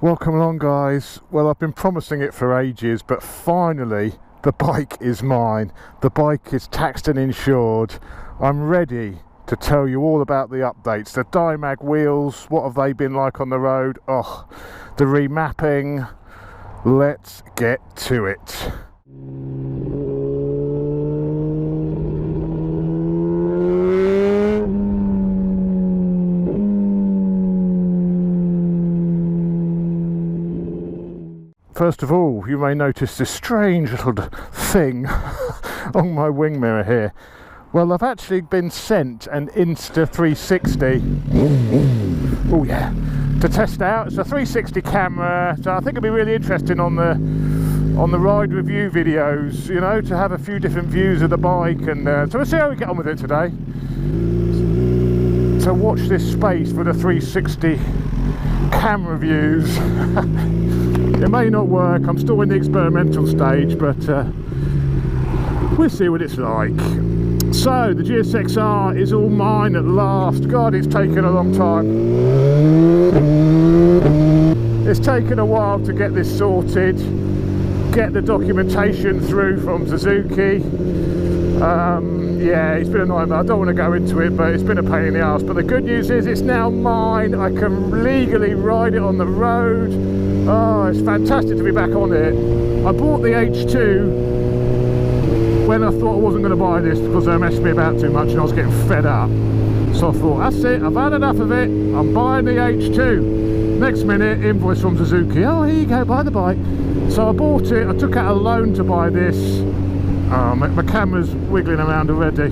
Welcome along, guys. Well, I've been promising it for ages, but finally the bike is mine. The bike is taxed and insured. I'm ready to tell you all about the updates. The Dimag wheels, what have they been like on the road? Oh, the remapping. Let's get to it. First of all, you may notice this strange little thing on my wing mirror here. Well, I've actually been sent an Insta360. Oh yeah, to test out. It's a 360 camera, so I think it'll be really interesting on the ride review videos. You know, to have a few different views of the bike, and so we'll see how we get on with it today. So watch this space for the 360 camera views. It may not work, I'm still in the experimental stage, but we'll see what it's like. So, the GSXR is all mine at last. God, it's taken a long time. It's taken a while to get this sorted, get the documentation through from Suzuki. Yeah, it's been a nightmare. I don't want to go into it, but it's been a pain in the arse. But the good news is it's now mine. I can legally ride it on the road. Oh, it's fantastic to be back on it. I bought the H2 when I thought I wasn't going to buy this because they messed me about too much and I was getting fed up. So I thought, that's it, I've had enough of it, I'm buying the H2. Next minute, invoice from Suzuki, oh, here you go, buy the bike. So I bought it, I took out a loan to buy this. My camera's wiggling around already.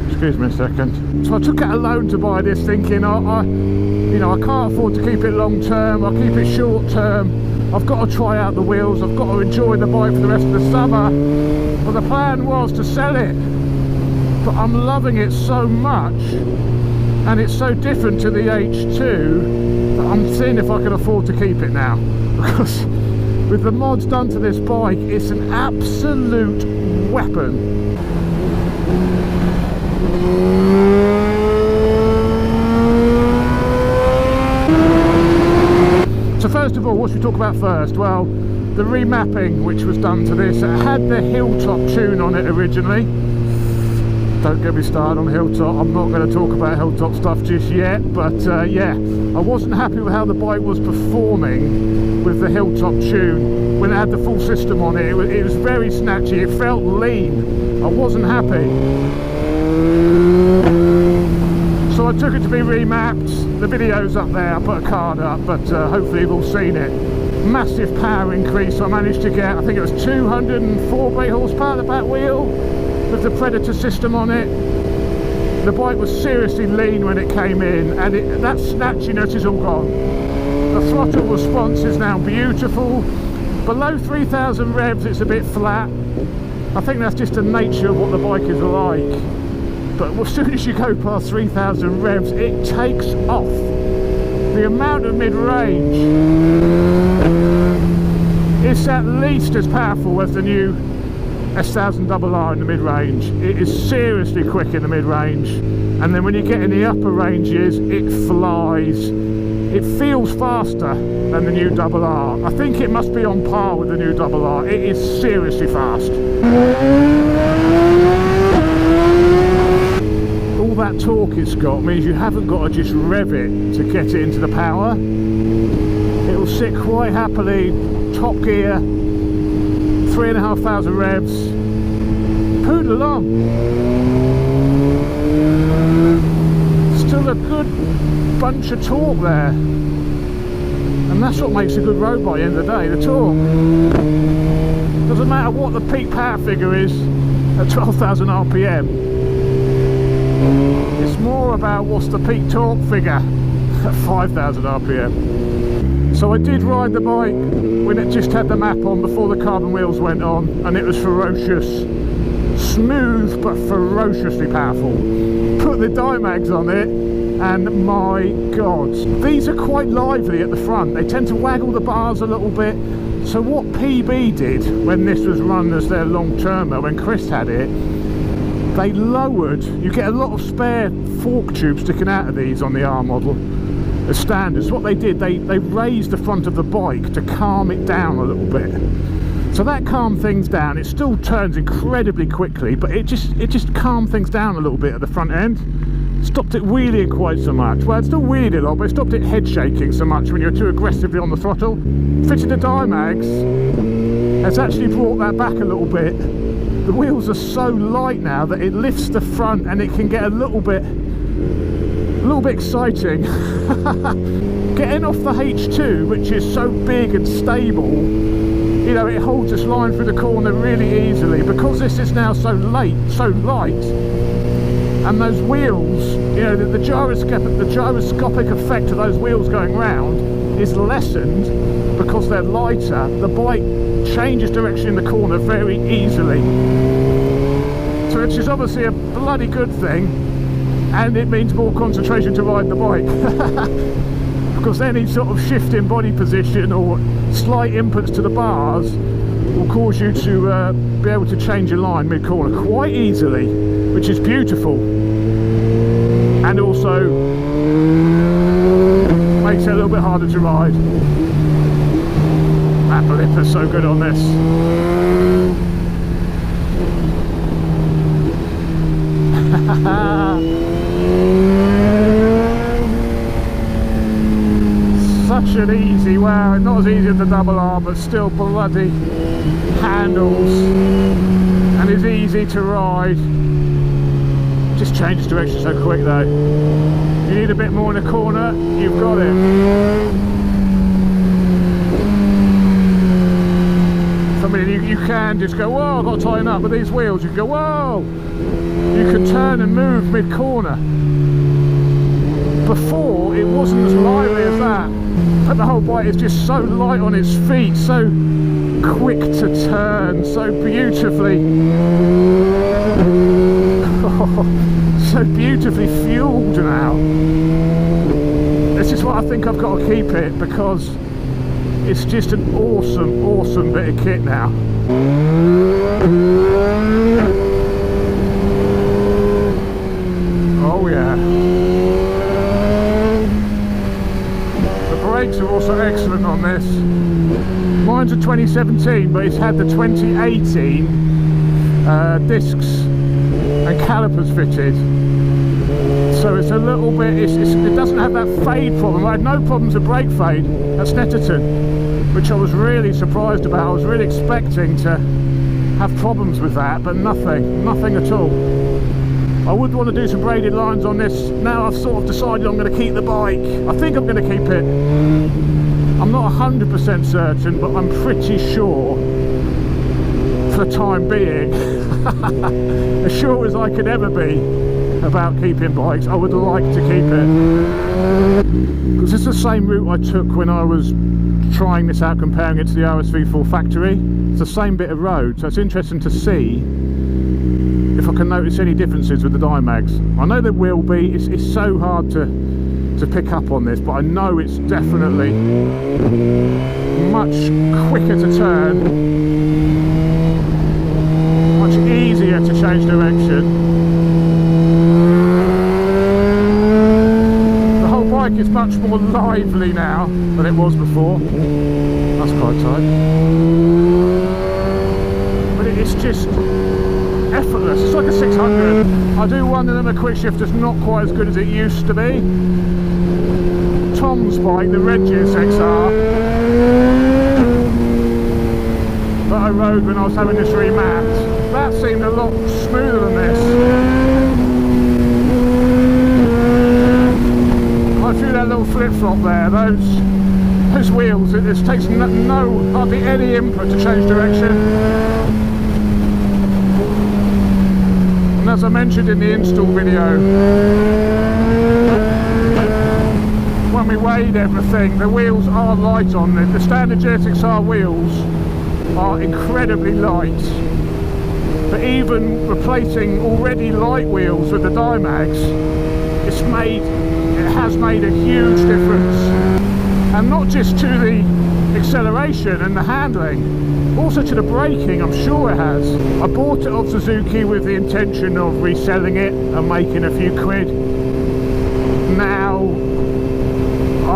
Excuse me a second. So I took out a loan to buy this, thinking, you know, I can't afford to keep it long term. I'll keep it short term. I've got to try out the wheels. I've got to enjoy the bike for the rest of the summer. Well, the plan was to sell it, but I'm loving it so much, and it's so different to the H2 that I'm seeing if I can afford to keep it now. Because with the mods done to this bike, it's an absolute weapon. So first of all, what should we talk about first? Well, the remapping which was done to this, it had the Hilltop tune on it originally. Don't get me started on Hilltop, I'm not going to talk about Hilltop stuff just yet, but yeah, I wasn't happy with how the bike was performing with the Hilltop tune when it had the full system on it. It was very snatchy, it felt lean, I wasn't happy. So I took it to be remapped. The video's up there, I put a card up, but hopefully you've all seen it. Massive power increase. I managed to get, I think it was 204 brake horsepower at the back wheel with the Predator system on it. The bike was seriously lean when it came in, and that snatchiness is all gone. The throttle response is now beautiful. Below 3,000 revs it's a bit flat. I think that's just the nature of what the bike is like. But as soon as you go past 3,000 revs, it takes off. The amount of mid-range, it's at least as powerful as the new S1000RR in the mid-range. It is seriously quick in the mid-range, and then when you get in the upper ranges, it flies. It feels faster than the new RR. I think it must be on par with the new RR. It is seriously fast. That torque it's got means you haven't got to just rev it to get it into the power. It will sit quite happily, top gear, 3,500 revs, poodle along. Still a good bunch of torque there, and that's what makes a good road bike at the end of the day, the torque. Doesn't matter what the peak power figure is at 12,000 RPM. It's more about what's the peak torque figure at 5,000 RPM. So I did ride the bike when it just had the map on before the carbon wheels went on, and it was ferocious. Smooth but ferociously powerful. Put the Dimags on it and my god, these are quite lively at the front. They tend to waggle the bars a little bit. So what PB did when this was run as their long-termer, when Chris had it, they lowered, you get a lot of spare fork tubes sticking out of these on the R model. as standard. So what they did, they raised the front of the bike to calm it down a little bit. So that calmed things down. It still turns incredibly quickly, but it just calmed things down a little bit at the front end. Stopped it wheeling quite so much. Well, it still wheeled a lot, but it stopped it head shaking so much when you're too aggressively on the throttle. Fitted the Dymags has actually brought that back a little bit. The wheels are so light now that it lifts the front and it can get a little bit exciting. Getting off the H2, which is so big and stable, you know, it holds its line through the corner really easily. Because this is now so light, and those wheels, you know, the gyroscopic effect of those wheels going round is lessened because they're lighter. The bike changes direction in the corner very easily. So which is obviously a bloody good thing, and it means more concentration to ride the bike. Because any sort of shift in body position or slight inputs to the bars will cause you to be able to change your line mid-corner quite easily, which is beautiful, and also makes it a little bit harder to ride. That blip is so good on this. Such an easy, well, not as easy as the double R, but still bloody handles and is easy to ride. Just changes direction so quick though. You need a bit more in the corner, you've got it. I mean, you can just go, whoa, I've got to tighten up. With these wheels, you can go, whoa. You can turn and move mid-corner. Before, it wasn't as lively as that. But the whole bike is just so light on its feet, so quick to turn, so beautifully, so beautifully fueled now. This is what I think I've got to keep it, because it's just an awesome bit of kit now. Oh yeah. The brakes are also excellent on this. Mine's a 2017, but it's had the 2018 discs and calipers fitted. So it's a little bit, it doesn't have that fade problem. I had no problems with brake fade at Snetterton, which I was really surprised about. I was really expecting to have problems with that, but nothing at all. I would want to do some braided lines on this. Now I've sort of decided I'm going to keep the bike. I think I'm going to keep it. I'm not 100% certain, but I'm pretty sure for the time being, as sure as I could ever be about keeping bikes, I would like to keep it. Because it's the same route I took when I was trying this out, comparing it to the RSV4 factory. It's the same bit of road, so it's interesting to see if I can notice any differences with the Dymags. I know there will be. It's so hard to pick up on this, but I know it's definitely much quicker to turn, much easier to change direction. The whole bike is much more lively now than it was before. That's quite tight. But it's just effortless. It's like a 600. I do wonder that the quick shifter's not quite as good as it used to be. Tom's bike, the red GSXR, that I rode when I was having this remapped, that seemed a lot smoother than this. I threw that little flip-flop there, those wheels, it takes hardly any input to change direction. And as I mentioned in the install video, when we weighed everything, the wheels are light on them. The standard GSXR wheels are incredibly light. But even replacing already light wheels with the Dymags, it has made a huge difference. And not just to the acceleration and the handling, also to the braking, I'm sure it has. I bought it off Suzuki with the intention of reselling it and making a few quid. Now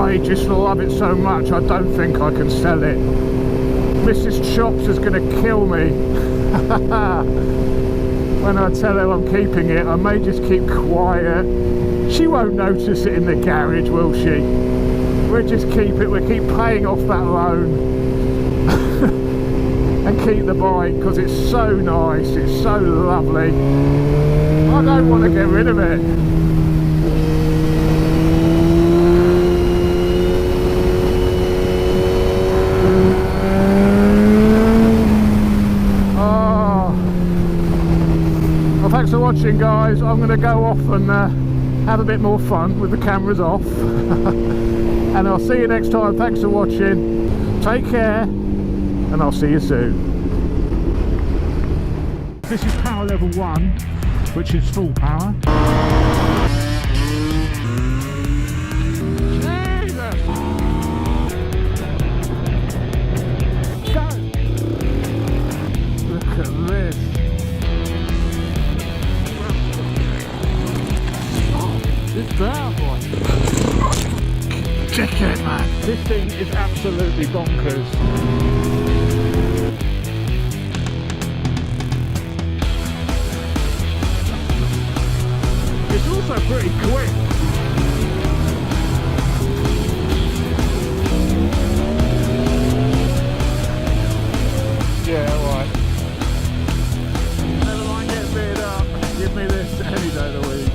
I just love it so much, I don't think I can sell it. Mrs. Chops is going to kill me. When I tell her I'm keeping it, I may just keep quiet. She won't notice it in the garage, will she? We'll just keep it, we'll keep paying off that loan. And keep the bike, because it's so nice, it's so lovely. I don't want to get rid of it. Thanks for watching, guys. I'm going to go off and have a bit more fun with the cameras off. And I'll see you next time. Thanks for watching. Take care, and I'll see you soon. This is power level 1, which is full power. Jesus! Go! Look at this. It's bad, boy. Check it, man. This thing is absolutely bonkers. It's also pretty quick. Yeah, alright. Never mind getting beat up. Give me this any day of the week.